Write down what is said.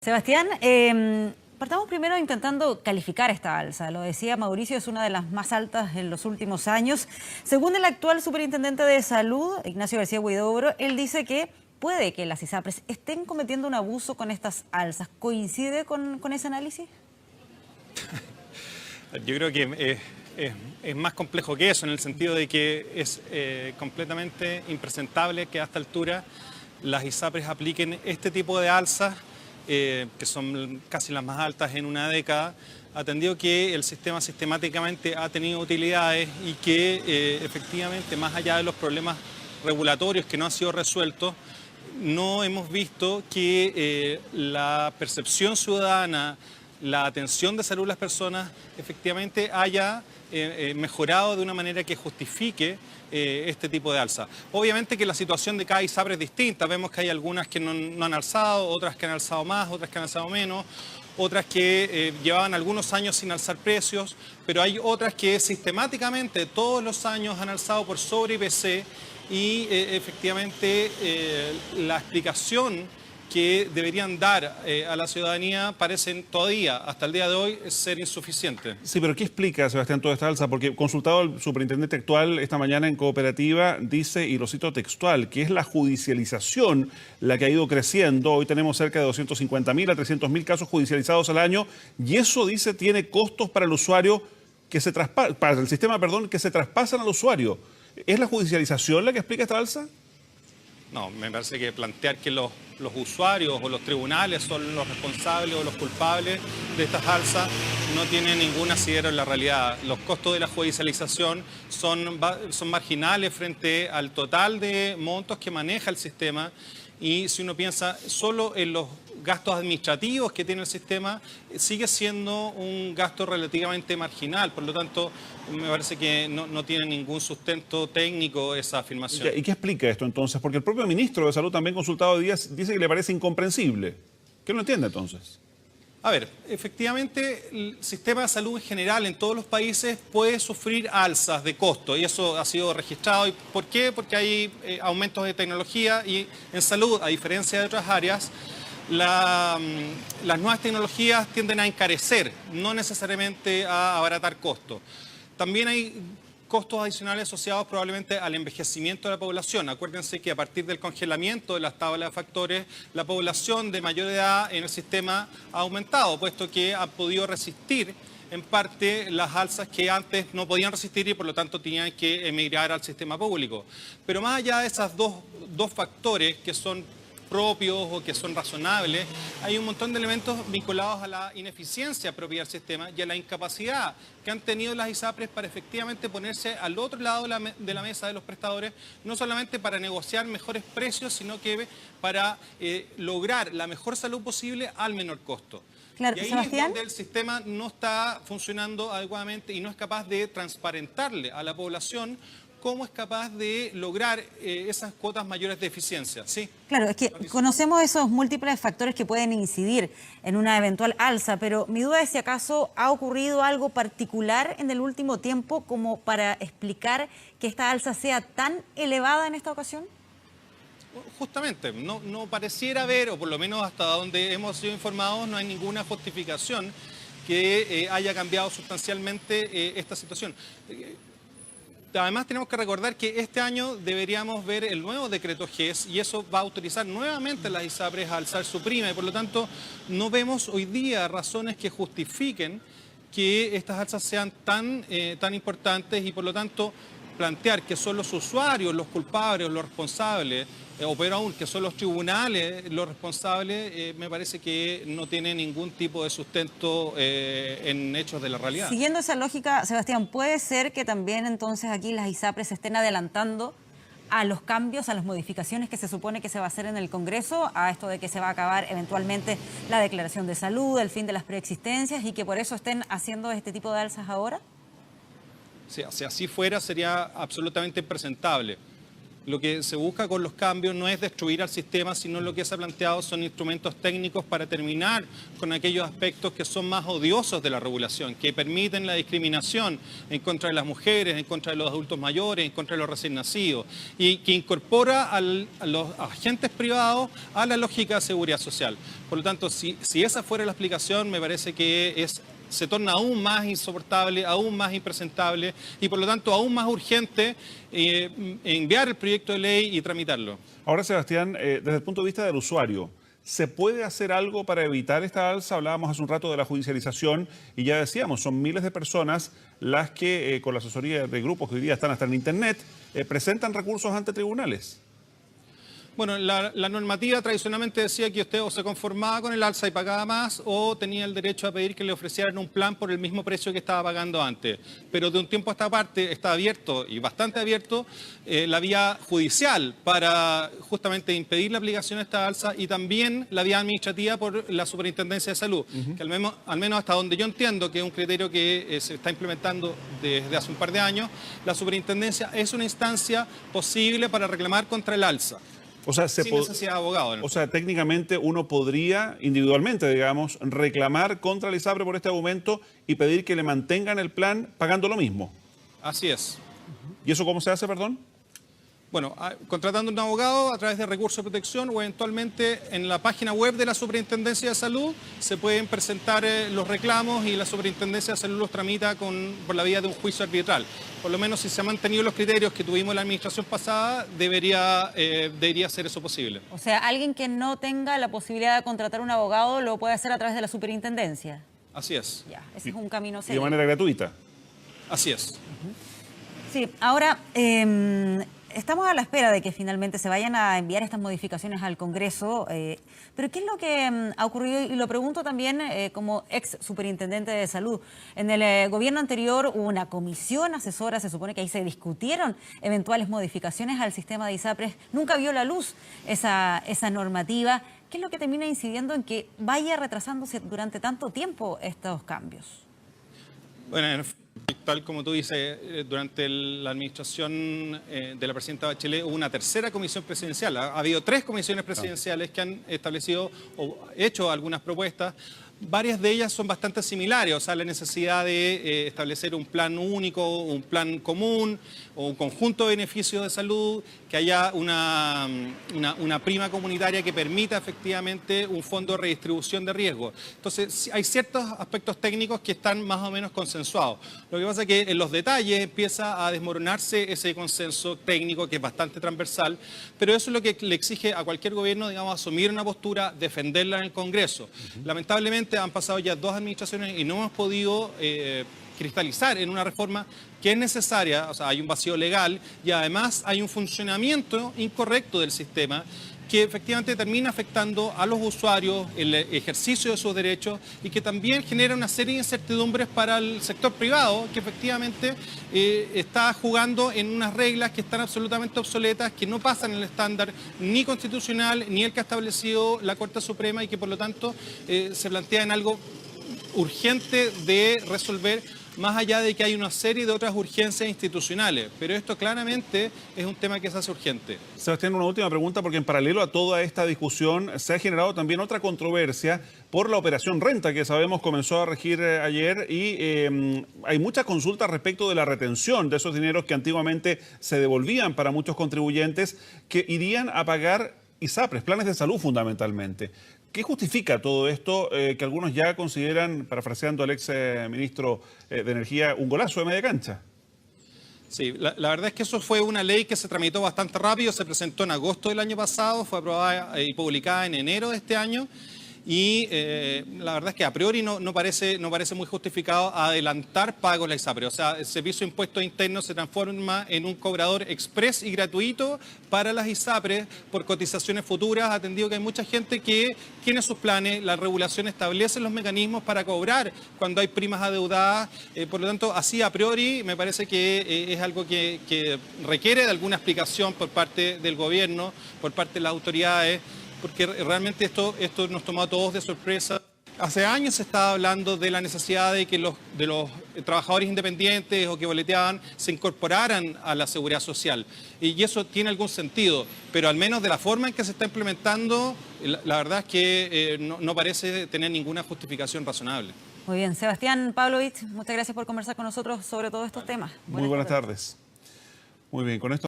Sebastián, partamos primero intentando calificar esta alza. Lo decía Mauricio, es una de las más altas en los últimos años. Según el actual superintendente de Salud, Ignacio García Huidobro, él dice que puede que las ISAPRES estén cometiendo un abuso con estas alzas. ¿Coincide con ese análisis? Yo creo que es más complejo que eso, en el sentido de que es completamente impresentable que a esta altura las ISAPRES apliquen este tipo de alzas, que son casi las más altas en una década, atendido que el sistema sistemáticamente ha tenido utilidades y que efectivamente, más allá de los problemas regulatorios que no han sido resueltos, no hemos visto que la percepción ciudadana, la atención de salud de las personas efectivamente haya mejorado de una manera que justifique este tipo de alza. Obviamente que la situación de cada ISAPRE es distinta. Vemos que hay algunas que no han alzado, otras que han alzado más, otras que han alzado menos, otras que llevaban algunos años sin alzar precios, pero hay otras que sistemáticamente todos los años han alzado por sobre IPC y efectivamente la explicación que deberían dar a la ciudadanía parecen todavía, hasta el día de hoy, ser insuficientes. Sí, pero ¿qué explica, Sebastián, toda esta alza? Porque consultado al superintendente actual esta mañana en Cooperativa, dice, y lo cito textual, que es la judicialización la que ha ido creciendo. Hoy tenemos cerca de 250.000 a 300.000 casos judicializados al año, y eso, dice, tiene costos para el usuario que se para el sistema, perdón, que se traspasan al usuario. ¿Es la judicialización la que explica esta alza? No, me parece que plantear que los usuarios o los tribunales son los responsables o los culpables de estas alzas no tiene ningún asidero en la realidad. Los costos de la judicialización son marginales frente al total de montos que maneja el sistema, y si uno piensa solo en los gastos administrativos que tiene el sistema, sigue siendo un gasto relativamente marginal. Por lo tanto, me parece que no tiene ningún sustento técnico esa afirmación. ¿Y qué explica esto entonces? Porque el propio ministro de Salud, también consultado hoy día, dice que le parece incomprensible. ¿Qué no entiende entonces? A ver, efectivamente el sistema de salud en general en todos los países puede sufrir alzas de costo, y eso ha sido registrado. ¿Y por qué? Porque hay aumentos de tecnología, y en salud, a diferencia de otras áreas, las nuevas tecnologías tienden a encarecer, no necesariamente a abaratar costos. También hay costos adicionales asociados probablemente al envejecimiento de la población. Acuérdense que a partir del congelamiento de las tablas de factores, la población de mayor edad en el sistema ha aumentado, puesto que ha podido resistir en parte las alzas que antes no podían resistir y por lo tanto tenían que emigrar al sistema público. Pero más allá de esos dos factores que son propios o que son razonables, hay un montón de elementos vinculados a la ineficiencia propia del sistema y a la incapacidad que han tenido las ISAPRES para efectivamente ponerse al otro lado de la mesa de los prestadores, no solamente para negociar mejores precios, sino que para lograr la mejor salud posible al menor costo. Claro, y ahí Sebastián, es donde el sistema no está funcionando adecuadamente y no es capaz de transparentarle a la población cómo es capaz de lograr esas cuotas mayores de eficiencia, ¿sí? claro, es que conocemos esos múltiples factores que pueden incidir en una eventual alza, pero mi duda es si acaso ha ocurrido algo particular en el último tiempo como para explicar que esta alza sea tan elevada en esta ocasión. Justamente, no pareciera haber, o por lo menos hasta donde hemos sido informados, no hay ninguna justificación que haya cambiado sustancialmente esta situación. Además, tenemos que recordar que este año deberíamos ver el nuevo decreto GES, y eso va a autorizar nuevamente a las ISAPRES a alzar su prima, y por lo tanto no vemos hoy día razones que justifiquen que estas alzas sean tan importantes, y por lo tanto plantear que son los usuarios los culpables, los responsables, o peor aún, que son los tribunales los responsables, me parece que no tiene ningún tipo de sustento en hechos de la realidad. Siguiendo esa lógica, Sebastián, ¿puede ser que también entonces aquí las ISAPRES se estén adelantando a los cambios, a las modificaciones que se supone que se va a hacer en el Congreso, a esto de que se va a acabar eventualmente la declaración de salud, el fin de las preexistencias, y que por eso estén haciendo este tipo de alzas ahora? Si así fuera, sería absolutamente impresentable. Lo que se busca con los cambios no es destruir al sistema, sino lo que se ha planteado son instrumentos técnicos para terminar con aquellos aspectos que son más odiosos de la regulación, que permiten la discriminación en contra de las mujeres, en contra de los adultos mayores, en contra de los recién nacidos, y que incorpora a los agentes privados a la lógica de seguridad social. Por lo tanto, si esa fuera la explicación, me parece que se torna aún más insoportable, aún más impresentable y por lo tanto aún más urgente enviar el proyecto de ley y tramitarlo. Ahora, Sebastián, desde el punto de vista del usuario, ¿se puede hacer algo para evitar esta alza? Hablábamos hace un rato de la judicialización y ya decíamos, son miles de personas las que con la asesoría de grupos que hoy día están hasta en Internet, presentan recursos ante tribunales. Bueno, la normativa tradicionalmente decía que usted o se conformaba con el alza y pagaba más o tenía el derecho a pedir que le ofrecieran un plan por el mismo precio que estaba pagando antes. Pero de un tiempo a esta parte está abierto y bastante abierto la vía judicial para justamente impedir la aplicación de esta alza y también la vía administrativa por la Superintendencia de Salud, que al menos hasta donde yo entiendo que es un criterio que se está implementando desde hace un par de años, la Superintendencia es una instancia posible para reclamar contra el alza. O sea, sin necesidad de abogado. O sea, técnicamente uno podría, individualmente, digamos, reclamar contra el ISAPRE por este aumento y pedir que le mantengan el plan pagando lo mismo. Así es. ¿Y eso cómo se hace, perdón? Bueno, contratando un abogado a través de recursos de protección o eventualmente en la página web de la Superintendencia de Salud se pueden presentar los reclamos y la Superintendencia de Salud los tramita por la vía de un juicio arbitral. Por lo menos si se han mantenido los criterios que tuvimos en la administración pasada, debería ser eso posible. O sea, alguien que no tenga la posibilidad de contratar un abogado lo puede hacer a través de la Superintendencia. Así es. Ya, ese es un camino Y serio. de manera gratuita. Así es. Sí, ahora estamos a la espera de que finalmente se vayan a enviar estas modificaciones al Congreso, pero ¿qué es lo que ha ocurrido? Y lo pregunto también como ex superintendente de salud. En el gobierno anterior hubo una comisión asesora, se supone que ahí se discutieron eventuales modificaciones al sistema de ISAPRES. Nunca vio la luz esa normativa. ¿Qué es lo que termina incidiendo en que vaya retrasándose durante tanto tiempo estos cambios? Bueno, tal como tú dices, durante la administración de la presidenta Bachelet hubo una tercera comisión presidencial. Ha habido 3 comisiones presidenciales que han establecido o hecho algunas propuestas. Varias de ellas son bastante similares, o sea, la necesidad de establecer un plan único, un plan común o un conjunto de beneficios de salud, que haya una prima comunitaria que permita efectivamente un fondo de redistribución de riesgo. Entonces, hay ciertos aspectos técnicos que están más o menos consensuados. Lo que pasa es que en los detalles empieza a desmoronarse ese consenso técnico que es bastante transversal, pero eso es lo que le exige a cualquier gobierno, digamos, asumir una postura, defenderla en el Congreso. Lamentablemente, han pasado ya 2 administraciones y no hemos podido cristalizar en una reforma que es necesaria. O sea, hay un vacío legal y además hay un funcionamiento incorrecto del sistema que efectivamente termina afectando a los usuarios, el ejercicio de sus derechos y que también genera una serie de incertidumbres para el sector privado que efectivamente está jugando en unas reglas que están absolutamente obsoletas, que no pasan el estándar ni constitucional ni el que ha establecido la Corte Suprema y que por lo tanto se plantea en algo urgente de resolver, más allá de que hay una serie de otras urgencias institucionales. Pero esto claramente es un tema que se hace urgente. Sebastián, una última pregunta, porque en paralelo a toda esta discusión se ha generado también otra controversia por la operación Renta, que sabemos comenzó a regir ayer y hay muchas consultas respecto de la retención de esos dineros que antiguamente se devolvían para muchos contribuyentes que irían a pagar ISAPRES, planes de salud fundamentalmente. ¿Qué justifica todo esto que algunos ya consideran, parafraseando al ex ministro de Energía, un golazo de media cancha? Sí, la verdad es que eso fue una ley que se tramitó bastante rápido, se presentó en agosto del año pasado, fue aprobada y publicada en enero de este año. Y la verdad es que a priori no parece muy justificado adelantar pagos a la ISAPRE. O sea, el servicio de impuestos internos se transforma en un cobrador express y gratuito para las ISAPRE por cotizaciones futuras, atendido que hay mucha gente que tiene sus planes, la regulación establece los mecanismos para cobrar cuando hay primas adeudadas. Por lo tanto, así a priori me parece que es algo que requiere de alguna explicación por parte del gobierno, por parte de las autoridades, porque realmente esto nos tomó a todos de sorpresa Hace años se estaba hablando de la necesidad de que los trabajadores independientes o que boleteaban se incorporaran a la seguridad social. Y eso tiene algún sentido, pero al menos de la forma en que se está implementando, la verdad es que no parece tener ninguna justificación razonable. Muy bien, Sebastián Pavlovich, muchas gracias por conversar con nosotros sobre todos estos temas. Muy buenas tardes. Muy bien, con esto